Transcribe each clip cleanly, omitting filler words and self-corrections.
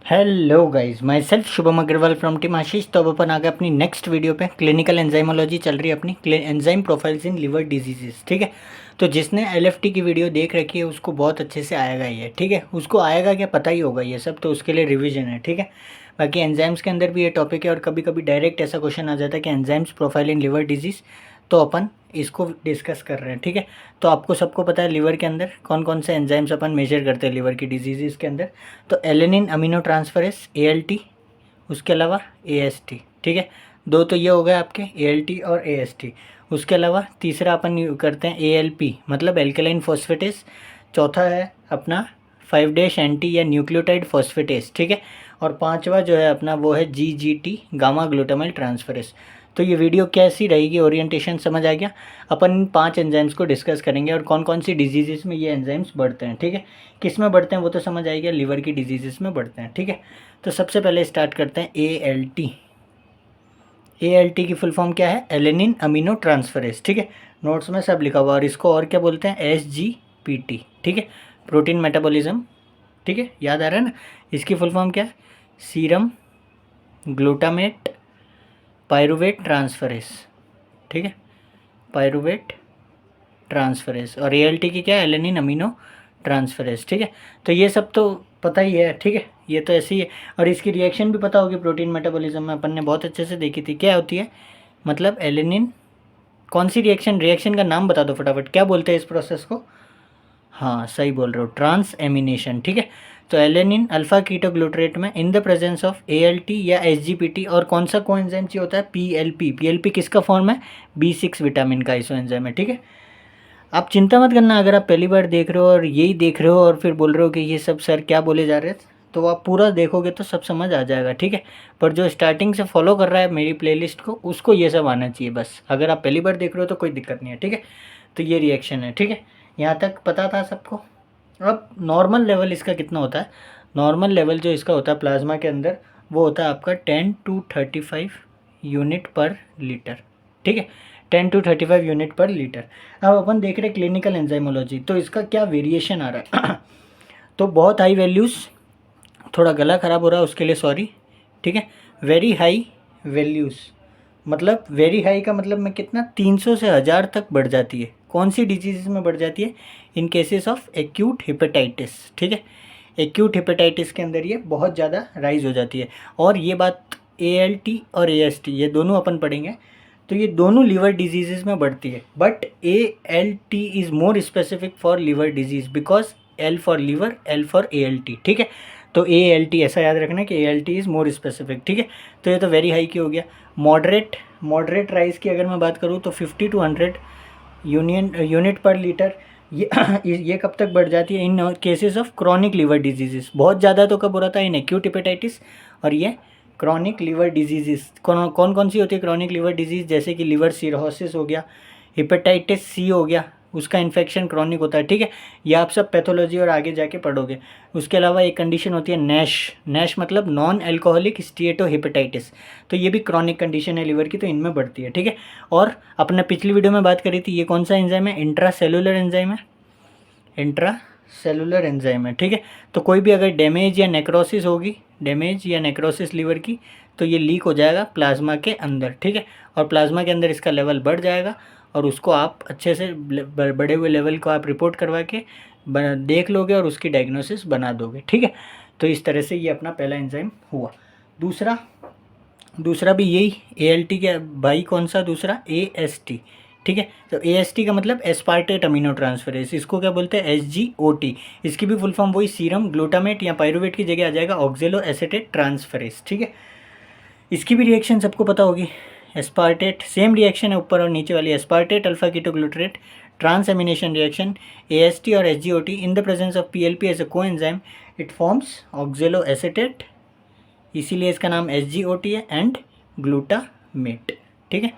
Hello guys, myself Shubham Agarwal from team Ashish. तो अब अपन आ गए अपनी नेक्स्ट वीडियो पे। क्लिनिकल एंजाइमोलॉजी चल रही है अपनी, enzyme profiles in liver diseases. ठीक है, तो जिसने एलएफटी की वीडियो देख रखी है उसको बहुत अच्छे से आएगा ये। ठीक है, उसको आएगा क्या पता ही होगा ये सब, तो उसके लिए रिवीजन है। ठीक है, बाकी एंजाइम्स के अंदर भी ये टॉपिक है और कभी कभी डायरेक्ट ऐसा क्वेश्चन आ जाता है कि enzymes profile in liver disease, तो अपन इसको डिस्कस कर रहे हैं। ठीक है, तो आपको सबको पता है लिवर के अंदर कौन कौन से एंजाइम्स अपन मेजर करते हैं लिवर की डिजीज़ के अंदर। तो एलेनिन अमीनो ट्रांसफरेस ALT, उसके अलावा AST। ठीक है, दो तो ये हो गए आपके ALT और AST। उसके अलावा तीसरा अपन करते हैं ALP मतलब एल्केलाइन फॉस्फेटेस। चौथा है अपना 5' एंटी या न्यूक्लियोटाइड फॉस्फेटेस। ठीक है, और पांचवा जो है अपना वो है GGT गामा ग्लूटामाइल ट्रांसफरेस। तो ये वीडियो कैसी रहेगी, ओरिएंटेशन समझ आ गया। अपन इन 5 एंजाइम्स को डिस्कस करेंगे और कौन कौन सी डिजीज़ में ये एंजाइम्स बढ़ते हैं। ठीक है, किस में बढ़ते हैं वो तो समझ आएगा, लिवर की डिजीज़ में बढ़ते हैं। ठीक है, तो सबसे पहले स्टार्ट करते हैं ALT। ALT की फुल फॉर्म क्या है? Alanine amino transferase. ठीक है, नोट्स में सब लिखा हुआ। और इसको और क्या बोलते हैं? SGPT। ठीक है, प्रोटीन मेटाबॉलिज्म। ठीक है, याद आ रहा है ना? इसकी फुल फॉर्म क्या है? Serum glutamate pyruvate transferase. ठीक है, पायरुवेट ट्रांसफरेस। और ALT की क्या है? Alanine amino transferase. ठीक है, तो ये सब तो पता ही है। ठीक है, ये तो ऐसे ही है। और इसकी रिएक्शन भी पता होगी, प्रोटीन मेटाबॉलिज्म में अपन ने बहुत अच्छे से देखी थी। क्या होती है मतलब एलेनिन, कौन सी रिएक्शन? रिएक्शन का नाम बता दो फटाफट, क्या बोलते हैं इस प्रोसेस को? हाँ सही बोल रहे हो, ट्रांस एमिनेशन। ठीक है, तो एलेनिन अल्फा कीटोग्लूटरेट में इन द प्रेजेंस ऑफ ALT या SGPT। और कौन सा कोएंजाइम चाहिए होता है? PLP। PLP किसका फॉर्म है? B6 विटामिन का आइसोएंजाइम है। ठीक है, आप चिंता मत करना, अगर आप पहली बार देख रहे हो और यही देख रहे हो और फिर बोल रहे हो कि ये सब सर क्या बोले जा रहे हैं, तो आप पूरा देखोगे तो सब समझ आ जाएगा। ठीक है, पर जो स्टार्टिंग से फॉलो कर रहा है मेरी प्लेलिस्ट को, उसको ये सब आना चाहिए बस। अगर आप पहली बार देख रहे हो तो कोई दिक्कत नहीं है। ठीक है, तो ये रिएक्शन है। ठीक है, यहाँ तक पता था सबको। अब नॉर्मल लेवल इसका कितना होता है? नॉर्मल लेवल जो इसका होता है प्लाज्मा के अंदर, वो होता है आपका 10 to 35 यूनिट पर लीटर। ठीक है, 10 to 35 यूनिट पर लीटर। अब अपन देख रहे हैं क्लिनिकल एंजाइमोलॉजी, तो इसका क्या वेरिएशन आ रहा है तो बहुत हाई वैल्यूज़, थोड़ा गला ख़राब हो रहा है उसके लिए सॉरी। ठीक है, वेरी हाई वैल्यूज़ मतलब वेरी हाई का मतलब में कितना? 300 से 1000 तक बढ़ जाती है। कौन सी डिजीज़ में बढ़ जाती है? In cases of acute hepatitis. ठीक है, एक्यूट हेपेटाइटिस के अंदर ये बहुत ज़्यादा राइज हो जाती है। और ये बात ALT और AST ये दोनों अपन पढ़ेंगे, तो ये दोनों लिवर डिजीज़ में बढ़ती है। But ALT is more specific for liver disease because L for liver, L for ALT। ठीक है, तो ALT ऐसा याद रखना कि ALT इज़ मोर स्पेसिफिक। ठीक है, तो ये तो वेरी हाई की हो गया। मॉडरेट राइज की अगर मैं बात करूँ तो 50 to 100 यूनिट पर लीटर। ये कब तक बढ़ जाती है? In cases of chronic liver diseases. बहुत ज़्यादा तो कब हो रहा था? इन एक्यूट हेपेटाइटिस और ये क्रॉनिक लिवर डिजीजेस। कौन कौन सी होती है क्रॉनिक लिवर डिजीज़? जैसे कि लिवर सिरोसिस हो गया, हेपेटाइटिस C हो गया, उसका इन्फेक्शन क्रॉनिक होता है। ठीक है, ये आप सब पैथोलॉजी और आगे जाके पढ़ोगे। उसके अलावा एक कंडीशन होती है नैश मतलब नॉन एल्कोहलिक स्टीएटोहेपेटाइटिस, तो ये भी क्रॉनिक कंडीशन है लिवर की, तो इनमें बढ़ती है। ठीक है, और अपने पिछली वीडियो में बात करी थी, ये कौन सा एंजाइम है? इंट्रा सेलुलर एंजाइम है, इंट्रा सेलुलर एंजाइम है। ठीक है, तो कोई भी अगर डैमेज या नेक्रोसिस होगी, डैमेज या नेक्रोसिस लिवर की, तो ये लीक हो जाएगा प्लाज्मा के अंदर। ठीक है, और प्लाज्मा के अंदर इसका लेवल बढ़ जाएगा और उसको आप अच्छे से बढ़े हुए लेवल को आप रिपोर्ट करवा के देख लोगे और उसकी डायग्नोसिस बना दोगे। ठीक है, तो इस तरह से ये अपना पहला एंजाइम हुआ। दूसरा भी यही ALT के भाई, कौन सा दूसरा? AST। ठीक है, तो AST का मतलब एस्पार्टेट अमीनो ट्रांसफरेस, इसको क्या बोलते हैं? SGOT। इसकी भी फुल फॉर्म वही सीरम ग्लूटामेट या पायरुवेट की जगह आ जाएगा ऑक्जेलो एसेटेट ट्रांसफरेस। ठीक है, इसकी भी रिएक्शन सबको पता होगी। एस्पार्टेट सेम रिएक्शन है ऊपर और नीचे वाली, aspartate alpha ketoglutarate trans amination reaction AST और SGOT in the presence of PLP as a coenzyme it forms oxalo acetate, इसीलिए इसका नाम SGOT है, एंड ग्लूटामेट। ठीक है,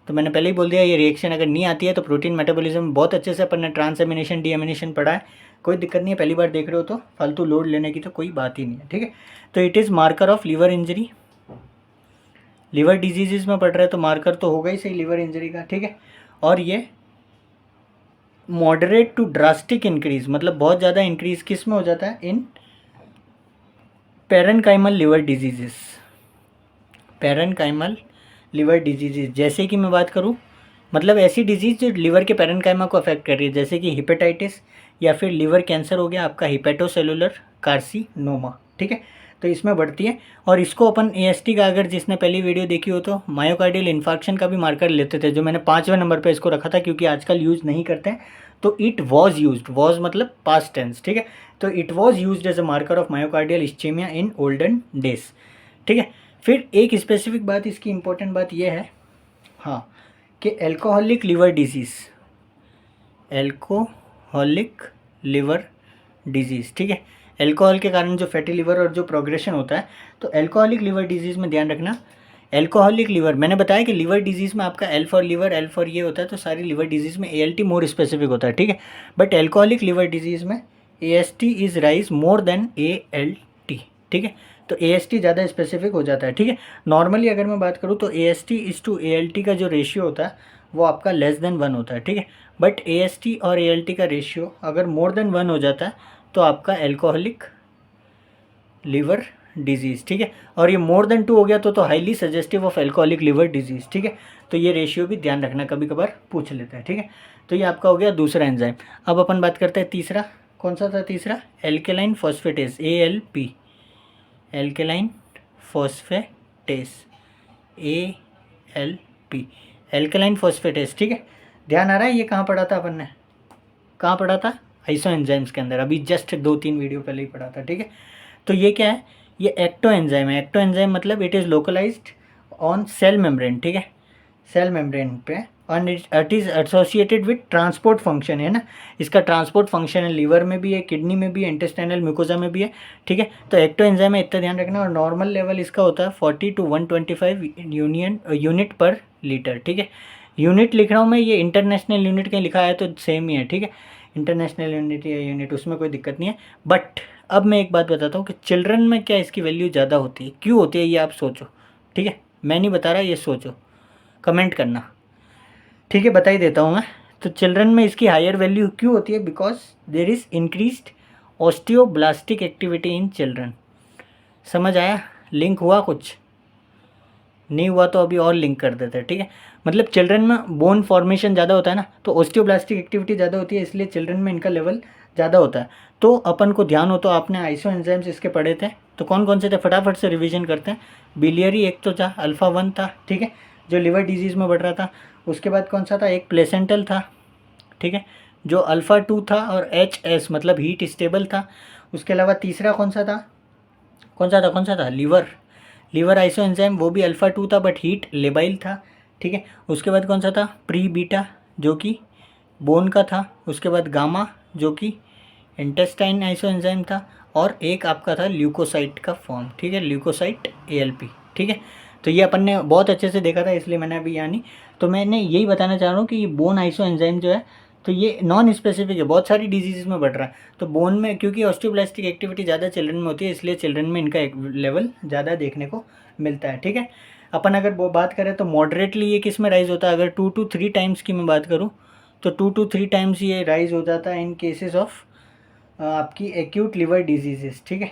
तो मैंने पहले ही बोल दिया, ये रिएक्शन अगर नहीं आती है तो प्रोटीन मेटाबॉलिज्म बहुत अच्छे से अपन ने ट्रांस एमिनेशन डीएमिनेशन पढ़ा है, कोई दिक्कत नहीं है। पहली बार देख रहे हो तो फालतू लोड लेने की तो कोई बात ही नहीं है। ठीक है, तो it is marker of liver injury. Liver disease में पढ़ रहे हैं तो मार्कर तो होगा ही सही लिवर इंजरी का। ठीक है, और ये मॉडरेट टू ड्रास्टिक इंक्रीज मतलब बहुत ज़्यादा इंक्रीज किस में हो जाता है? इन पैरेनकाइमल लिवर डिजीजेस, पैरेनकाइमल लिवर डिजीजेस जैसे कि मैं बात करूँ, मतलब ऐसी डिजीज़ जो लिवर के पैरेनकाइमा को अफेक्ट कर रही है, जैसे कि हिपेटाइटिस या फिर लिवर कैंसर हो गया आपका, हिपेटोसेलुलर कार्सिनोमा, ठीक है, तो इसमें बढ़ती है। और इसको अपन एएसटी का, अगर जिसने पहली वीडियो देखी हो तो मायोकार्डियल इन्फार्क्शन का भी मार्कर लेते थे, जो मैंने 5वें नंबर पे इसको रखा था क्योंकि आजकल यूज़ नहीं करते हैं। तो इट वॉज यूज्ड, वॉज मतलब पास्ट टेंस, ठीक है, तो it was used as a marker of myocardial ischaemia in olden days, ठीक है। फिर एक स्पेसिफिक बात, इसकी इंपॉर्टेंट बात यह है, हाँ, कि alcoholic liver disease, alcoholic liver disease, ठीक है, एल्कोहल के कारण जो फैटी लिवर और जो प्रोग्रेशन होता है, तो एल्कोहलिक लिवर डिजीज़ में ध्यान रखना। एल्कोहलिक लिवर, मैंने बताया कि लिवर डिजीज़ में आपका L for liver, L for ये होता है, तो सारी लिवर डिजीज़ में ALT मोर स्पेसिफिक होता है, ठीक है, बट एल्कोहलिक लिवर डिजीज़ में AST is rise more than ALT, ठीक है, तो AST ज़्यादा स्पेसिफिक हो जाता है, ठीक है। नॉर्मली अगर मैं बात करूँ तो AST इज़ टू ALT का जो रेशियो होता है वो आपका लेस देन 1 होता है, ठीक है, बट AST और ALT का रेशियो अगर मोर देन 1 हो जाता है तो आपका एल्कोहलिक लिवर डिजीज़, ठीक है, और ये मोर देन 2 हो गया तो highly suggestive of alcoholic liver disease, ठीक है, तो ये रेशियो भी ध्यान रखना, कभी कभार पूछ लेता है, ठीक है। तो ये आपका हो गया दूसरा एंजाइम। अब अपन बात करते हैं तीसरा, कौन सा था तीसरा, alkaline phosphatase, ALP, alkaline phosphatase, ALP, alkaline phosphatase, ठीक है। ध्यान आ रहा है ये कहाँ पढ़ा था अपन ने, कहाँ पढ़ा था, आइसो एंजाइम्स के अंदर, अभी जस्ट 2-3 वीडियो पहले ही पढ़ा था, ठीक है। तो ये क्या है, ये एक्टो एंजाइम है। एक्टो एंजाइम मतलब it is localised on cell membrane, ठीक है, सेल मेम्ब्रेन पे, और it is associated with transport function, है ना, इसका ट्रांसपोर्ट फंक्शन है, लीवर में भी है, किडनी में भी है, इंटेस्टाइनल म्यूकोजा में भी है, ठीक है। तो एक्टो एंजाइम है, इतना ध्यान रखना। और नॉर्मल लेवल इसका होता है 40 to 125 यूनिट पर लीटर, ठीक है। यूनिट लिख रहा हूँ मैं, ये इंटरनेशनल यूनिट कहीं लिखा है तो सेम ही है, ठीक है, इंटरनेशनल यूनिट या यूनिट, उसमें कोई दिक्कत नहीं है। बट अब मैं एक बात बताता हूँ कि चिल्ड्रन में क्या इसकी वैल्यू ज़्यादा होती है, क्यों होती है ये आप सोचो, ठीक है, मैं नहीं बता रहा, ये सोचो, कमेंट करना, ठीक है, बता ही देता हूँ मैं। तो चिल्ड्रन में इसकी हायर वैल्यू क्यों होती है, because there is increased osteoblastic activity in children. समझ आया, लिंक हुआ, कुछ नहीं हुआ तो अभी और लिंक कर देते हैं, ठीक है। मतलब चिल्ड्रन में बोन फॉर्मेशन ज़्यादा होता है ना, तो ऑस्टियोब्लास्टिक एक्टिविटी ज़्यादा होती है, इसलिए चिल्ड्रन में इनका लेवल ज़्यादा होता है। तो अपन को ध्यान हो तो आपने आइसो एंजाइम्स इसके पढ़े थे, तो कौन कौन से थे, फटाफट से रिवीजन करते हैं। बिलियरी एक तो था, अल्फ़ा 1 था, ठीक है, जो लिवर डिजीज़ में बढ़ रहा था। उसके बाद कौन सा था, एक प्लेसेंटल था, ठीक है, जो अल्फ़ा 2 था, और HS मतलब हीट स्टेबल था। उसके अलावा तीसरा कौन सा था, कौन सा था, लीवर आइसो एंजाइम, वो भी अल्फ़ा 2 था बट हीट लेबाइल था, ठीक है। उसके बाद कौन सा था, प्री बीटा, जो कि बोन का था। उसके बाद गामा, जो कि इंटेस्टाइन आइसो एंजाइम था। और एक आपका था ल्यूकोसाइट का फॉर्म, ठीक है, ल्यूकोसाइट ALP, ठीक है। तो ये अपन ने बहुत अच्छे से देखा था, इसलिए मैंने अभी यहाँ नहीं, तो मैंने यही बताना चाह रहा हूँ कि ये बोन आइसो एंजाइम जो है, तो ये नॉन स्पेसिफिक है, बहुत सारी डिजीज़ में बढ़ रहा है। तो बोन में क्योंकि ऑस्टियोब्लास्टिक एक्टिविटी ज़्यादा चिल्ड्रन में होती है, इसलिए चिल्ड्रन में इनका एक लेवल ज़्यादा देखने को मिलता है, ठीक है। अपन अगर वो बात करें तो मॉडरेटली ये किस में राइज होता है, अगर 2 to 3 टाइम्स की मैं बात करूँ तो 2 to 3 टाइम्स ये राइज हो जाता है इन केसेस ऑफ आपकी एक्यूट लिवर डिजीज़, ठीक है,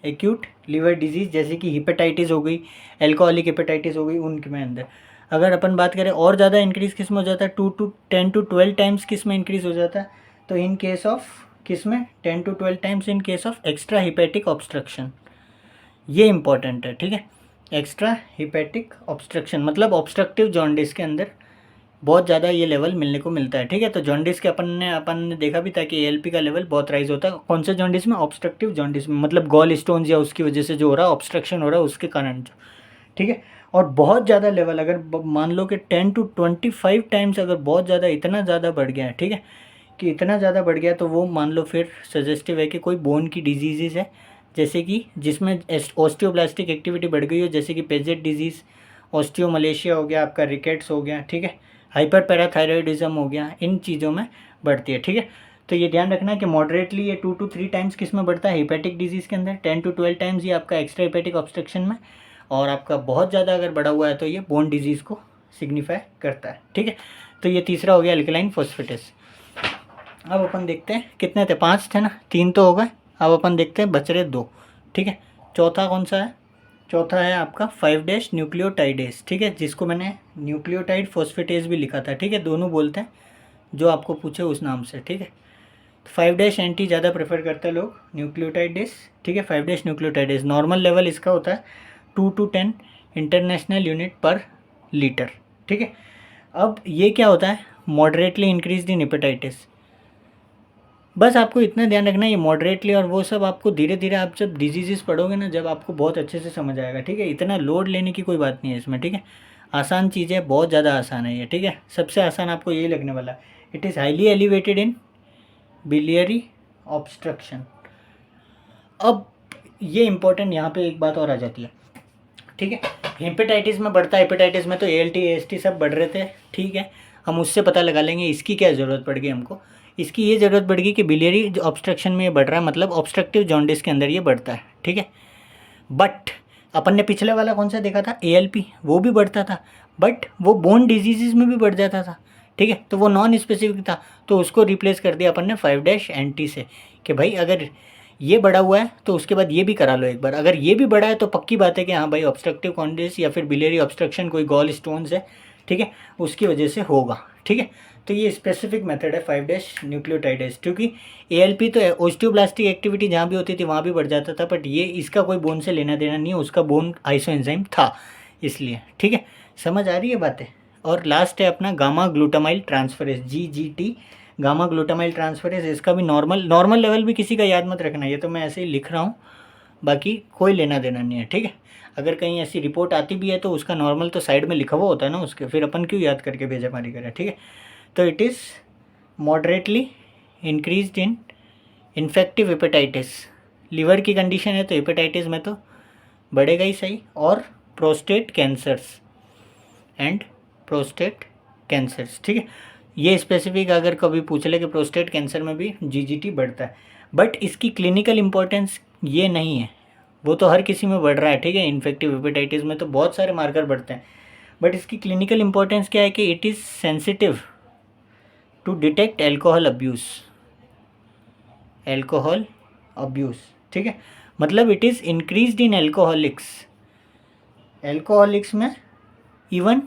एक्यूट लिवर डिजीज़ जैसे कि हिपेटाइटिस हो गई, एल्कोहलिक हिपेटाइटिस हो गई, उनके में अंदर। अगर अपन बात करें और ज़्यादा इंक्रीज़ किस में हो जाता है, 10 to 12 टाइम्स किस में इंक्रीज़ हो जाता है, तो इन केस ऑफ किस में 10 to 12 times in case of extra hepatic obstruction, ये इंपॉर्टेंट है, ठीक है। एक्स्ट्रा हिपेटिक ऑब्स्ट्रक्शन मतलब ऑब्स्ट्रक्टिव जॉन्डिस के अंदर बहुत ज़्यादा ये लेवल मिलने को मिलता है, ठीक है। तो जॉन्डिस के अपन ने देखा भी था कि ALP का लेवल बहुत राइज होता है, कौन से जॉन्डिस में, ऑब्स्ट्रक्टिव जॉन्डिस में, मतलब गॉल स्टोन्स या उसकी वजह से जो हो रहा है ऑब्स्ट्रक्शन हो रहा है उसके कारण जो, ठीक है। और बहुत ज़्यादा लेवल अगर मान लो कि 10 to 25 टाइम्स अगर बहुत ज़्यादा इतना ज़्यादा बढ़ गया है, ठीक है, कि इतना ज़्यादा बढ़ गया, तो वो मान लो फिर सजेस्टिव है कि कोई बोन की डिजीज़ है, जैसे कि जिसमें ऑस्टियोब्लास्टिक एक्टिविटी बढ़ गई हो, जैसे कि पेजेट डिजीज़, ऑस्टियोमलेशिया हो गया आपका, रिकेट्स हो गया, ठीक है, हाइपर पैराथायरॉयडिज्म हो गया, इन चीज़ों में बढ़ती है, ठीक है। तो ये ध्यान रखना कि मॉडरेटली ये 2 to 3 टाइम्स किस में बढ़ता है, हिपेटिक डिजीज़ के अंदर, 10 to 12 टाइम्स ये आपका एक्स्ट्रा हिपेटिक ऑब्स्ट्रक्शन में, और आपका बहुत ज़्यादा अगर बढ़ा हुआ है तो ये बोन डिजीज़ को सिग्निफाई करता है, ठीक है। तो ये तीसरा हो गया एल्कलाइन फॉस्फेटेस। अब अपन देखते हैं कितने थे, 5 थे ना, 3 तो हो गए, अब अपन देखते हैं बच रहे 2, ठीक है। चौथा कौन सा है? चौथा है आपका 5' न्यूक्लियोटाइडेज, ठीक है, जिसको मैंने न्यूक्लियोटाइड फॉस्फेटेज भी लिखा था, ठीक है, दोनों बोलते हैं, जो आपको पूछे उस नाम से, ठीक है। 5' एंटी ज़्यादा प्रेफर करते हैं लोग न्यूक्लियोटाइडेज, ठीक है। 5' न्यूक्लियोटाइडेज नॉर्मल लेवल इसका होता है 2 to 10 इंटरनेशनल यूनिट पर लीटर, ठीक है। अब ये क्या होता है? Moderately increase in hepatitis. बस आपको इतना ध्यान रखना है, ये मॉडरेटली और वो सब आपको धीरे धीरे आप जब डिजीजेस पढ़ोगे ना, जब आपको बहुत अच्छे से समझ आएगा, ठीक है। इतना लोड लेने की कोई बात नहीं है इसमें, ठीक है। आसान चीज़ें, बहुत ज़्यादा आसान है ये, ठीक है। सबसे आसान आपको यही लगने वाला है। It is highly elevated in biliary obstruction. अब ये इंपॉर्टेंट यहाँ पे एक बात और आ जाती है, ठीक है। हेपेटाइटिस में बढ़ता है, हेपेटाइटिस में तो ALT AST सब बढ़ रहे थे, ठीक है। हम उससे पता लगा लेंगे इसकी क्या ज़रूरत पड़ गई हमको। इसकी ये ज़रूरत पड़ गई कि बिलियरी जो ऑब्स्ट्रक्शन में ये बढ़ रहा है, मतलब ऑब्स्ट्रक्टिव जॉन्डिस के अंदर ये बढ़ता है, ठीक है। बट अपन ने पिछले वाला कौन सा देखा था? ALP, वो भी बढ़ता था, बट वो बोन डिजीज़ में भी बढ़ जाता था, ठीक है। तो वो नॉन स्पेसिफिक था, तो उसको रिप्लेस कर दिया अपन ने 5' एंटी से, कि भाई अगर ये बढ़ा हुआ है तो उसके बाद ये भी करा लो एक बार। अगर ये भी बढ़ा है तो पक्की बात है कि हाँ भाई ऑब्स्ट्रक्टिव कॉन्डिस या फिर बिलियरी ऑब्स्ट्रक्शन, कोई गॉल स्टोन्स है, ठीक है, उसकी वजह से होगा, ठीक है। तो ये स्पेसिफिक मेथड है 5' न्यूक्लियोटाइडेज, क्योंकि ALP तो ओस्टियोब्लास्टिक एक्टिविटी जहाँ भी होती थी वहाँ भी बढ़ जाता था, बट ये इसका कोई बोन से लेना देना नहीं है, उसका बोन आइसोएंजाइम था इसलिए, ठीक है। समझ आ रही है बातें? और लास्ट है अपना gamma glutamyl transferase, GGT, gamma glutamyl transferase. इसका भी नॉर्मल लेवल भी किसी का याद मत रखना, ये तो मैं ऐसे ही लिख रहा हूँ, बाकी कोई लेना देना नहीं है, ठीक है। अगर कहीं ऐसी रिपोर्ट आती भी है तो उसका नॉर्मल तो साइड में लिखा हुआ होता है ना उसके, फिर अपन क्यों याद करके भेजा मारी करें, ठीक है। तो it is moderately increased in infective hepatitis. Liver की कंडीशन है तो हेपेटाइटिस में तो बढ़ेगा ही सही, और prostate cancers and prostate cancers, ठीक है। ये स्पेसिफिक अगर कभी पूछ ले कि प्रोस्टेट कैंसर में भी GGT बढ़ता है, बट इसकी क्लिनिकल इंपॉर्टेंस ये नहीं है, वो तो हर किसी में बढ़ रहा है, ठीक है। इन्फेक्टिव हेपेटाइटिस में तो बहुत सारे मार्कर बढ़ते हैं, बट इसकी क्लिनिकल इंपॉर्टेंस क्या है कि it is sensitive to detect alcohol abuse, ठीक है। मतलब it is increased in alcoholics में even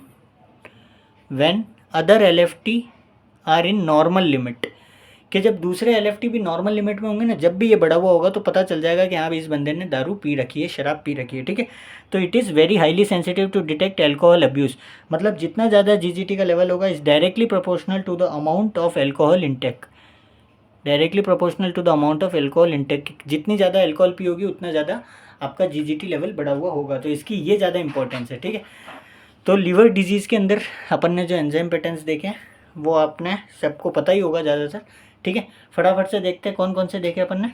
when other LFT are in normal limit, कि जब दूसरे LFT भी नॉर्मल लिमिट में होंगे ना, जब भी ये बढ़ा हुआ होगा तो पता चल जाएगा कि हाँ इस बंदे ने दारू पी रखी है, शराब पी रखी है, ठीक है। तो it is very highly sensitive to detect alcohol abuse. मतलब जितना ज़्यादा GGT का लेवल होगा is directly proportional to the amount of alcohol intake, जितनी ज़्यादा एल्कोहल पियोगी उतना ज़्यादा आपका GGT लेवल बढ़ा हुआ होगा, तो इसकी ये ज़्यादा इंपॉर्टेंस है, ठीक है। तो लीवर डिजीज़ के अंदर अपन ने जो एंजाइम पैटर्न्स देखे वो आपने सबको पता ही होगा ज़्यादातर, ठीक है। फटाफट से देखते हैं कौन कौन से देखे अपन ने।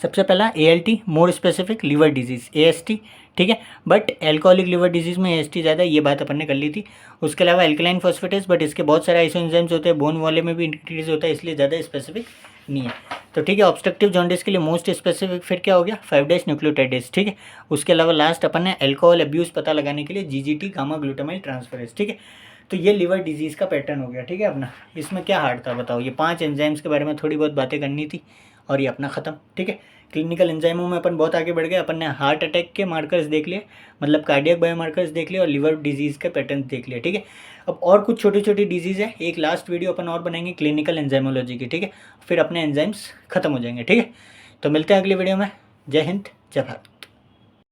सबसे पहला ALT, more specific liver disease, AST, ठीक है। बट एल्कोहलिक लिवर डिजीज़ में AST ज़्यादा, ये बात अपन ने कर ली थी। उसके अलावा एल्कलाइन फॉस्फेटेज, बट इसके बहुत सारे आइसोएंजाइम्स होते हैं, बोन वाले में भी इंक्रीज होता है, इसलिए ज़्यादा स्पेसिफिक नहीं है। तो ठीक है, ऑब्स्ट्रक्टिव जॉन्डिस के लिए मोस्ट स्पेसिफिक फिर क्या हो गया? 5' न्यूक्लियोटाइडेज, ठीक है। उसके अलावा लास्ट अपन ने एल्कोहल अब्यूज़ पता लगाने के लिए GGT, गामा ग्लूटामाइल ट्रांसफरेज, ठीक है। तो ये लिवर डिजीज़ का पैटर्न हो गया, ठीक है अपना। इसमें क्या हार्ड था बताओ? ये 5 एंजाइम्स के बारे में थोड़ी बहुत बातें करनी थी और ये अपना ख़त्म, ठीक है। क्लिनिकल एंजाइमों में अपन बहुत आगे बढ़ गए। अपन ने हार्ट अटैक के मार्कर्स देख लिए, मतलब कार्डियक बायोमार्कर्स देख लिए, और लिवर डिजीज़ के पैटर्न देख लिए, ठीक है। अब और कुछ छोटी छोटी डिजीज़ है, एक लास्ट वीडियो अपन और बनाएंगे क्लिनिकल एंजाइमोलॉजी की, ठीक है। फिर अपने एंजाइम्स खत्म हो जाएंगे, ठीक है। तो मिलते हैं अगली वीडियो में। जय हिंद, जय भारत।